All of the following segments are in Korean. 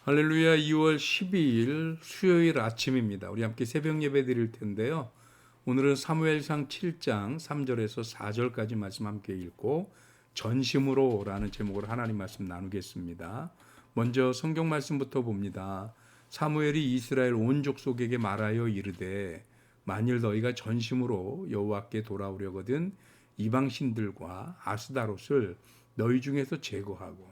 할렐루야. 2월 12일 수요일 아침입니다. 우리 함께 새벽 예배 드릴 텐데요. 오늘은 사무엘상 7장 3절에서 4절까지 말씀 함께 읽고 전심으로 라는 제목으로 하나님 말씀 나누겠습니다. 먼저 성경 말씀부터 봅니다. 사무엘이 이스라엘 온 족속에게 말하여 이르되 만일 너희가 전심으로 여호와께 돌아오려거든 이방신들과 아스다롯을 너희 중에서 제거하고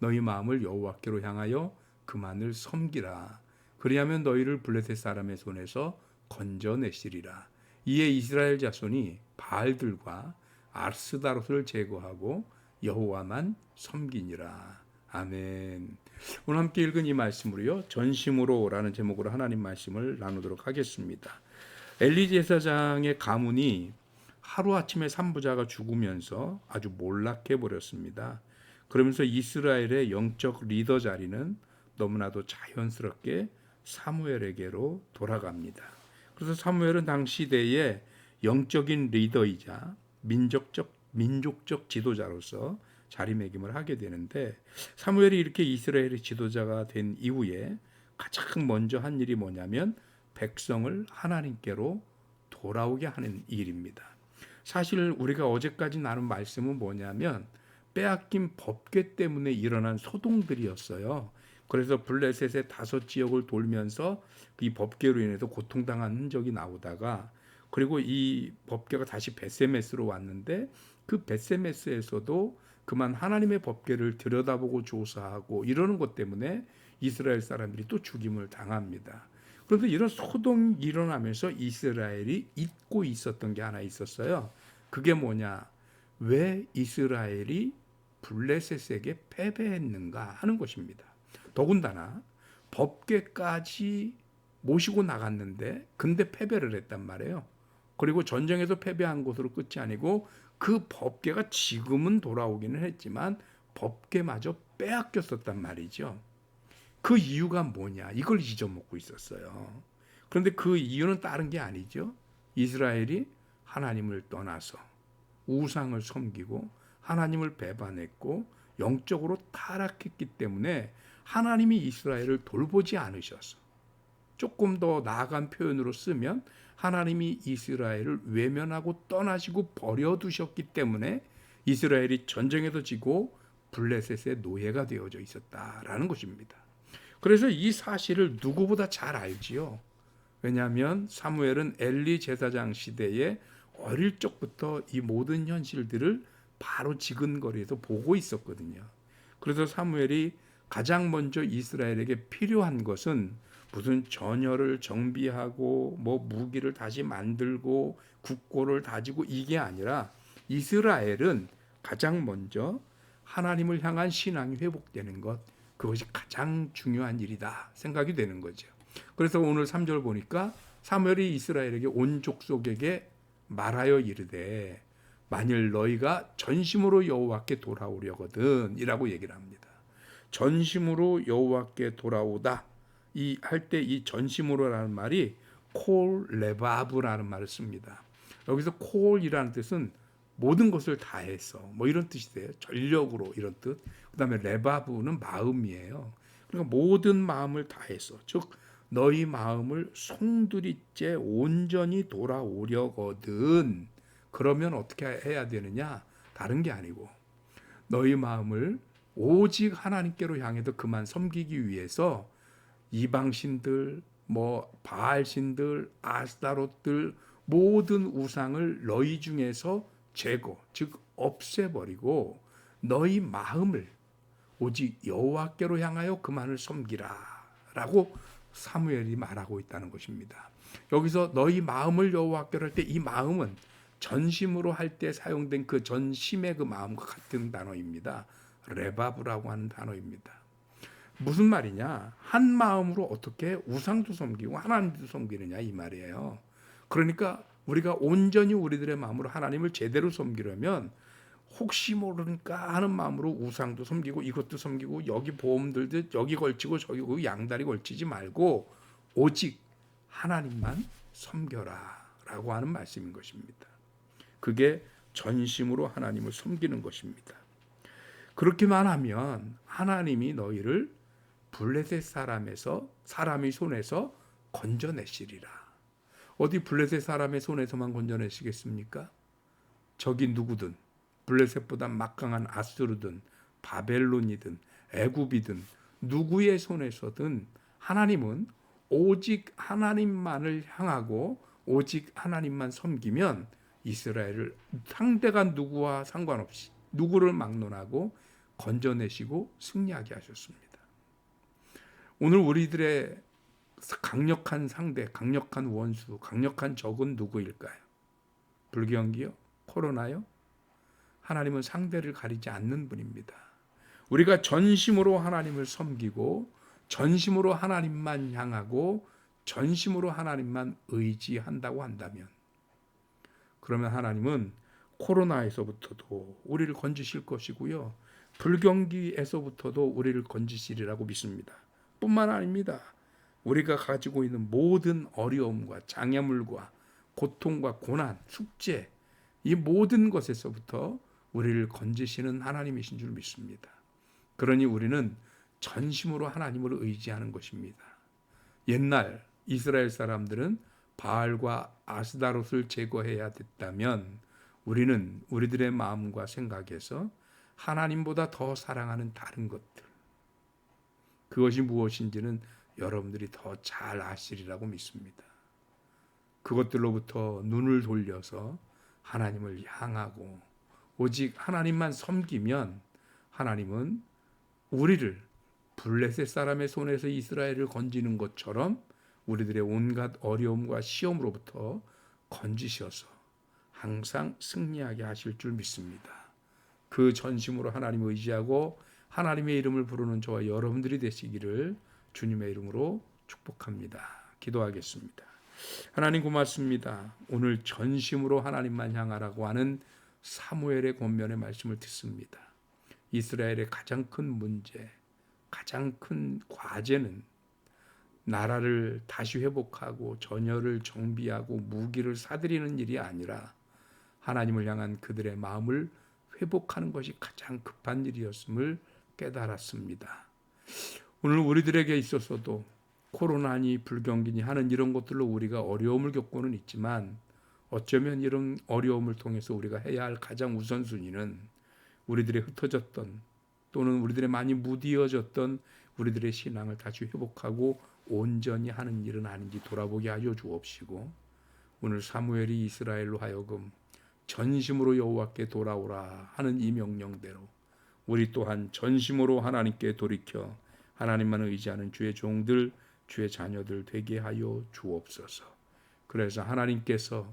너희 마음을 여호와께로 향하여 그만을 섬기라. 그리하면 너희를 블레셋 사람의 손에서 건져내시리라. 이에 이스라엘 자손이 바알들과 아스다롯을 제거하고 여호와만 섬기니라. 아멘. 오늘 함께 읽은 이 말씀으로요, 전심으로라는 제목으로 하나님 말씀을 나누도록 하겠습니다. 엘리 제사장의 가문이 하루아침에 산부자가 죽으면서 아주 몰락해 버렸습니다. 그러면서 이스라엘의 영적 리더 자리는 너무나도 자연스럽게 사무엘에게로 돌아갑니다. 그래서 사무엘은 당시 시대의 영적인 리더이자 민족적 지도자로서 자리매김을 하게 되는데, 사무엘이 이렇게 이스라엘의 지도자가 된 이후에 가장 먼저 한 일이 뭐냐면 백성을 하나님께로 돌아오게 하는 일입니다. 사실 우리가 어제까지 나눈 말씀은 뭐냐면 빼앗긴 법궤 때문에 일어난 소동들이었어요. 그래서 블레셋의 5지역을 돌면서 이 법궤로 인해서 고통당한 흔적이 나오다가, 그리고 이 법궤가 다시 벳세메스로 왔는데 그 벳세메스에서도 그만 하나님의 법궤를 들여다보고 조사하고 이러는 것 때문에 이스라엘 사람들이 또 죽임을 당합니다. 그런데 이런 소동이 일어나면서 이스라엘이 잊고 있었던 게 하나 있었어요. 그게 뭐냐? 왜 이스라엘이 블레셋에게 패배했는가 하는 것입니다. 더군다나 법궤까지 모시고 나갔는데 근데 패배를 했단 말이에요. 그리고 전쟁에서 패배한 것으로 끝이 아니고 그 법궤가 지금은 돌아오기는 했지만 법궤마저 빼앗겼었단 말이죠. 그 이유가 뭐냐? 이걸 잊어먹고 있었어요. 그런데 그 이유는 다른 게 아니죠. 이스라엘이 하나님을 떠나서 우상을 섬기고 하나님을 배반했고 영적으로 타락했기 때문에 하나님이 이스라엘을 돌보지 않으셔서, 조금 더 나아간 표현으로 쓰면 하나님이 이스라엘을 외면하고 떠나시고 버려두셨기 때문에 이스라엘이 전쟁에서 지고 블레셋의 노예가 되어져 있었다라는 것입니다. 그래서 이 사실을 누구보다 잘 알지요. 왜냐하면 사무엘은 엘리 제사장 시대에 어릴 적부터 이 모든 현실들을 바로 지근거리에서 보고 있었거든요. 그래서 사무엘이 가장 먼저 이스라엘에게 필요한 것은 무슨 전열을 정비하고 무기를 다시 만들고 국고를 다지고 이게 아니라, 이스라엘은 가장 먼저 하나님을 향한 신앙이 회복되는 것, 그것이 가장 중요한 일이다 생각이 되는 거죠. 그래서 오늘 3절 보니까 사무엘이 이스라엘에게 온 족속에게 말하여 이르되 만일 너희가 전심으로 여호와께 돌아오려거든 이라고 얘기를 합니다. 전심으로 여호와께 돌아오다 이 할 때 이 전심으로라는 말이 콜 레바브라는 말을 씁니다. 여기서 콜이라는 뜻은 모든 것을 다해서 이런 뜻이 돼요. 전력으로 이런 뜻. 그다음에 레바브는 마음이에요. 그러니까 모든 마음을 다해서, 즉 너희 마음을 송두리째 온전히 돌아오려거든. 그러면 어떻게 해야 되느냐? 다른 게 아니고 너희 마음을 오직 하나님께로 향해서 그만 섬기기 위해서 이방신들, 바알신들, 아스타롯들 모든 우상을 너희 중에서 제거, 즉 없애버리고 너희 마음을 오직 여호와께로 향하여 그만을 섬기라라고 사무엘이 말하고 있다는 것입니다. 여기서 너희 마음을 여호와께로 할 때 이 마음은 전심으로 할 때 사용된 그 전심의 그 마음과 같은 단어입니다. 레바브라고 하는 단어입니다. 무슨 말이냐? 한 마음으로 어떻게 우상도 섬기고 하나님도 섬기느냐 이 말이에요. 그러니까 우리가 온전히 우리들의 마음으로 하나님을 제대로 섬기려면 혹시 모르니까 하는 마음으로 우상도 섬기고 이것도 섬기고 여기 보험 들듯 여기 걸치고 저기 양다리 걸치지 말고 오직 하나님만 섬겨라 라고 하는 말씀인 것입니다. 그게 전심으로 하나님을 섬기는 것입니다. 그렇게만 하면 하나님이 너희를 블레셋 사람의 손에서 건져내시리라. 어디 블레셋 사람의 손에서만 건져내시겠습니까? 적이 누구든, 블레셋보다 막강한 아수르든 바벨론이든 애굽이든 누구의 손에서든 하나님은 오직 하나님만을 향하고 오직 하나님만 섬기면 이스라엘을 상대가 누구와 상관없이 누구를 막론하고 건져내시고 승리하게 하셨습니다. 오늘 우리들의 강력한 상대, 강력한 원수, 강력한 적은 누구일까요? 불경기요? 코로나요? 하나님은 상대를 가리지 않는 분입니다. 우리가 전심으로 하나님을 섬기고 전심으로 하나님만 향하고 전심으로 하나님만 의지한다고 한다면, 그러면 하나님은 코로나에서부터도 우리를 건지실 것이고요, 불경기에서부터도 우리를 건지시리라고 믿습니다. 뿐만 아닙니다. 우리가 가지고 있는 모든 어려움과 장애물과 고통과 고난, 숙제, 이 모든 것에서부터 우리를 건지시는 하나님이신 줄 믿습니다. 그러니 우리는 전심으로 하나님을 의지하는 것입니다. 옛날 이스라엘 사람들은 바알과 아스다롯을 제거해야 됐다면 우리는 우리들의 마음과 생각에서 하나님보다 더 사랑하는 다른 것들, 그것이 무엇인지는 여러분들이 더 잘 아시리라고 믿습니다. 그것들로부터 눈을 돌려서 하나님을 향하고 오직 하나님만 섬기면 하나님은 우리를 블레셋 사람의 손에서 이스라엘을 건지는 것처럼 우리들의 온갖 어려움과 시험으로부터 건지셔서 항상 승리하게 하실 줄 믿습니다. 그 전심으로 하나님을 의지하고 하나님의 이름을 부르는 저와 여러분들이 되시기를 주님의 이름으로 축복합니다. 기도하겠습니다. 하나님 고맙습니다. 오늘 전심으로 하나님만 향하라고 하는 사무엘의 권면의 말씀을 듣습니다. 이스라엘의 가장 큰 문제, 가장 큰 과제는 나라를 다시 회복하고 전열을 정비하고 무기를 사들이는 일이 아니라 하나님을 향한 그들의 마음을 회복하는 것이 가장 급한 일이었음을 깨달았습니다. 오늘 우리들에게 있어서도 코로나니 불경기니 하는 이런 것들로 우리가 어려움을 겪고는 있지만 어쩌면 이런 어려움을 통해서 우리가 해야 할 가장 우선순위는 우리들의 흩어졌던 또는 우리들의 많이 무디어졌던 우리들의 신앙을 다시 회복하고 온전히 하는 일은 아닌지 돌아보게 하여 주옵시고, 오늘 사무엘이 이스라엘로 하여금 전심으로 여호와께 돌아오라 하는 이 명령대로 우리 또한 전심으로 하나님께 돌이켜 하나님만 의지하는 주의 종들, 주의 자녀들 되게 하여 주옵소서. 그래서 하나님께서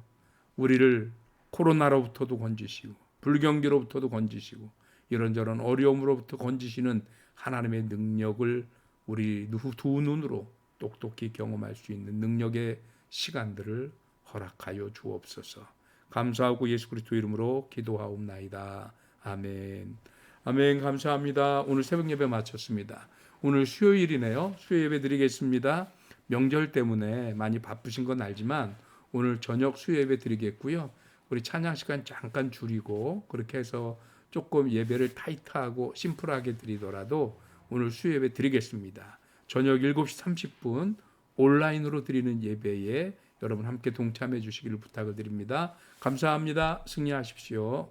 우리를 코로나로부터도 건지시고 불경기로부터도 건지시고 이런저런 어려움으로부터 건지시는 하나님의 능력을 우리 두 눈으로 똑똑히 경험할 수 있는 능력의 시간들을 허락하여 주옵소서. 감사하고 예수 그리스도 이름으로 기도하옵나이다. 아멘. 아멘. 감사합니다. 오늘 새벽 예배 마쳤습니다. 오늘 수요일이네요. 수요 예배 드리겠습니다. 명절 때문에 많이 바쁘신 건 알지만 오늘 저녁 수요 예배 드리겠고요. 우리 찬양 시간 잠깐 줄이고 그렇게 해서 조금 예배를 타이트하고 심플하게 드리더라도 오늘 수요 예배 드리겠습니다. 저녁 7시 30분 온라인으로 드리는 예배에 여러분 함께 동참해 주시기를 부탁을 드립니다. 감사합니다. 승리하십시오.